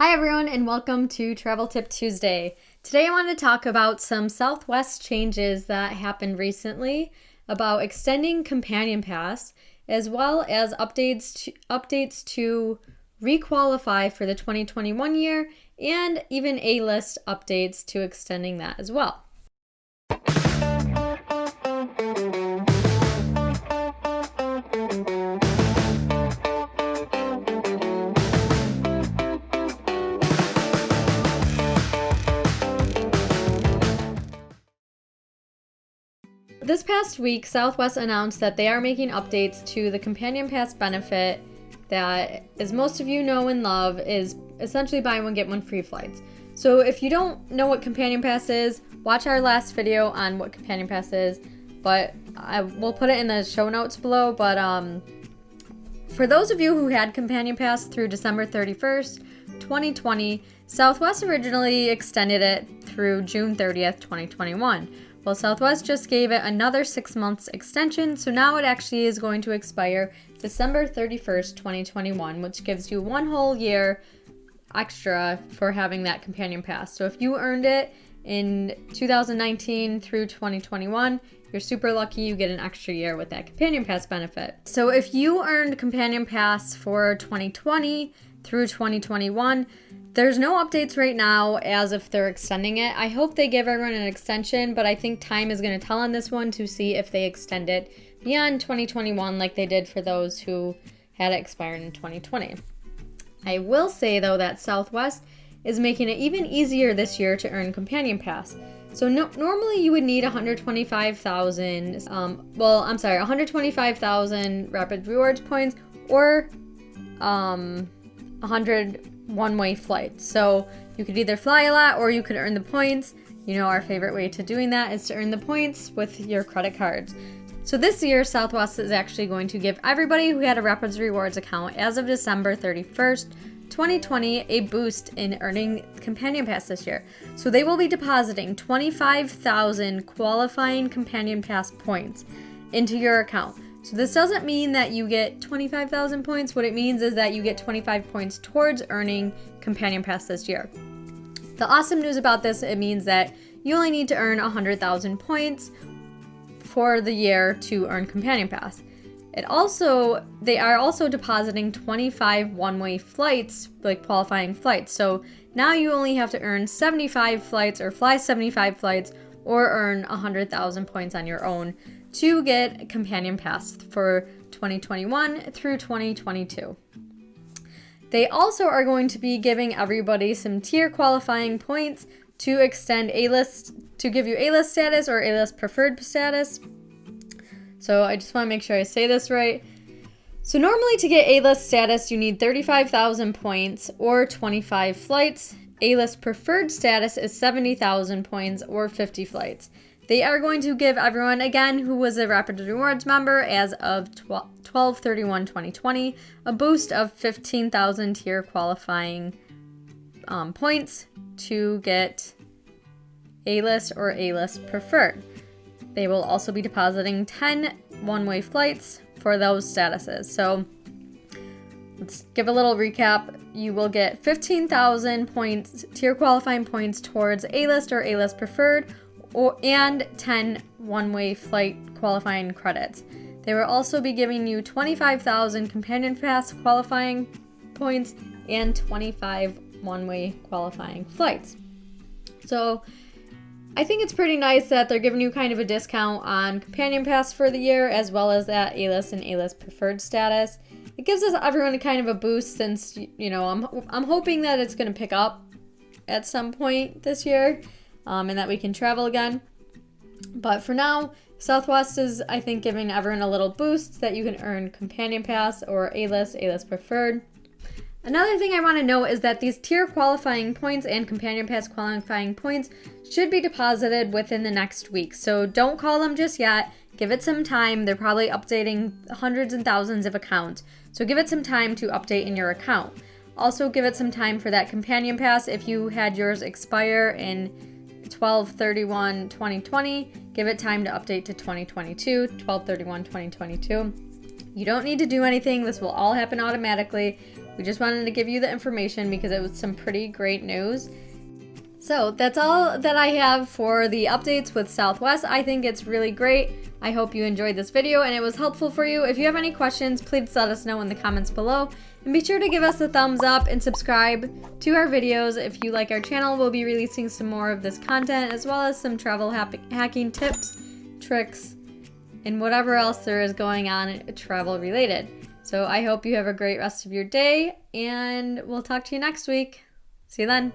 Hi everyone and welcome to Travel Tip Tuesday. Today I want to talk about some Southwest changes that happened recently about extending Companion Pass as well as updates to requalify for the 2021 year and even A-list updates to extending that as well. This past week, Southwest announced that they are making updates to the Companion Pass benefit that, as most of you know and love, is essentially buy one, get one free flights. So if you don't know what Companion Pass is, watch our last video on what Companion Pass is, but I will put it in the show notes below. But for those of you who had Companion Pass through December 31st, 2020, Southwest originally extended it through June 30th, 2021. Well, Southwest just gave it another 6 months extension, so now it actually is going to expire December 31st, 2021, which gives you 1 whole year extra for having that Companion Pass. So if you earned it in 2019 through 2021, you're super lucky you get an extra year with that Companion Pass benefit. So if you earned Companion Pass for 2020 through 2021, there's no updates right now as if they're extending it. I hope they give everyone an extension, but I think time is going to tell on this one to see if they extend it beyond 2021 like they did for those who had it expired in 2020. I will say, though, that Southwest is making it even easier this year to earn Companion Pass. So normally you would need 125,000 Rapid Rewards points or 100 one-way flights. So you could either fly a lot or you could earn the points. You know, our favorite way to doing that is to earn the points with your credit cards. So this year, Southwest is actually going to give everybody who had a Rapids Rewards account as of December 31st, 2020, a boost in earning Companion Pass this year. So they will be depositing 25,000 qualifying Companion Pass points into your account. So this doesn't mean that you get 25,000 points. What it means is that you get 25 points towards earning Companion Pass this year. The awesome news about this, it means that you only need to earn 100,000 points for the year to earn Companion Pass. They are also depositing 25 one-way flights, like qualifying flights. So now you only have to earn 75 flights or fly 75 flights or earn 100,000 points on your own to get Companion Pass for 2021 through 2022. They also are going to be giving everybody some tier qualifying points to extend A-list, to give you A-list status or A-list preferred status. So I just want to make sure I say this right. So normally to get A-list status, you need 35,000 points or 25 flights. A-list preferred status is 70,000 points or 50 flights. They are going to give everyone, again, who was a Rapid Rewards member as of 12/31/2020, a boost of 15,000 tier qualifying points to get A-list or A-list preferred. They will also be depositing 10 one-way flights for those statuses. So let's give a little recap. You will get 15,000 points, tier qualifying points towards A-list or A-list preferred, and 10 one-way flight qualifying credits. They will also be giving you 25,000 Companion Pass qualifying points and 25 one-way qualifying flights. So I think it's pretty nice that they're giving you kind of a discount on Companion Pass for the year, as well as that A-list and A-list preferred status. It gives us everyone kind of a boost since, you know, I'm hoping that it's going to pick up at some point this year. And that we can travel again. But for now, Southwest is, I think, giving everyone a little boost that you can earn Companion Pass or A-list preferred. Another thing I want to note is that these tier qualifying points and Companion Pass qualifying points should be deposited within the next week. So don't call them just yet. Give it some time. They're probably updating hundreds and thousands of accounts. So give it some time to update in your account. Also give it some time for that Companion Pass. If you had yours expire in 12/31/2020, give it time to update to 2022, 12/31/2022. You don't need to do anything. This will all happen automatically. We just wanted to give you the information because it was some pretty great news. So that's all that I have for the updates with Southwest. I think it's really great. I hope you enjoyed this video and it was helpful for you. If you have any questions, please let us know in the comments below. And be sure to give us a thumbs up and subscribe to our videos. If you like our channel, we'll be releasing some more of this content as well as some travel hacking tips, tricks, and whatever else there is going on travel related. So I hope you have a great rest of your day and we'll talk to you next week. See you then.